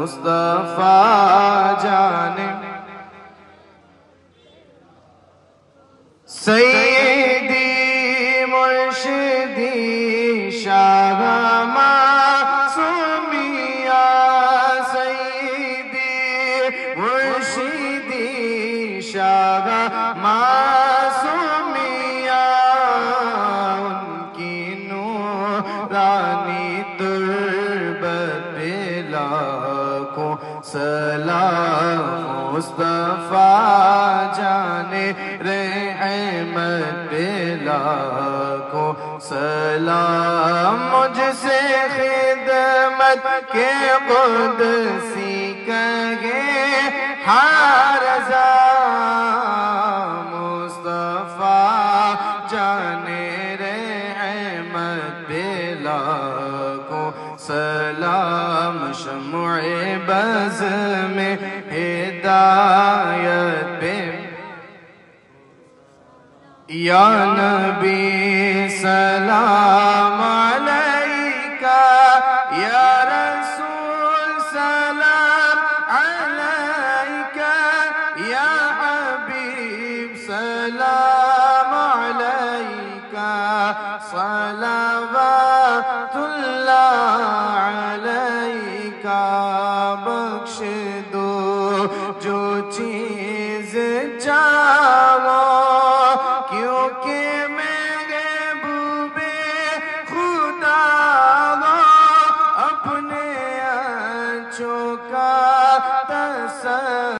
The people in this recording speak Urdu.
مصطفیٰ جانے سیدی مرشدی شاہ معصومیہ سیدی مرشدی شاہ معصومیہ ان کی نورانی تربت پہ لاکھوں سلام مصطفیٰ جانے رحمت پہ لاکھوں سلام مجھ سے خدمت کے قدسی کہے ہر رضا مصطفیٰ جانے رحمت پہ لاکھوں سلام شمع بز میں ہدایت پہ یا نبی سلام علیکہ یا رسول سلام علیکہ یا حبیب سلام علیکہ صلوات اللہ علیکہ بخش دو جو چیز چاہو کیونکہ محبوب خدا ہو اپنے اچھوں کا تصور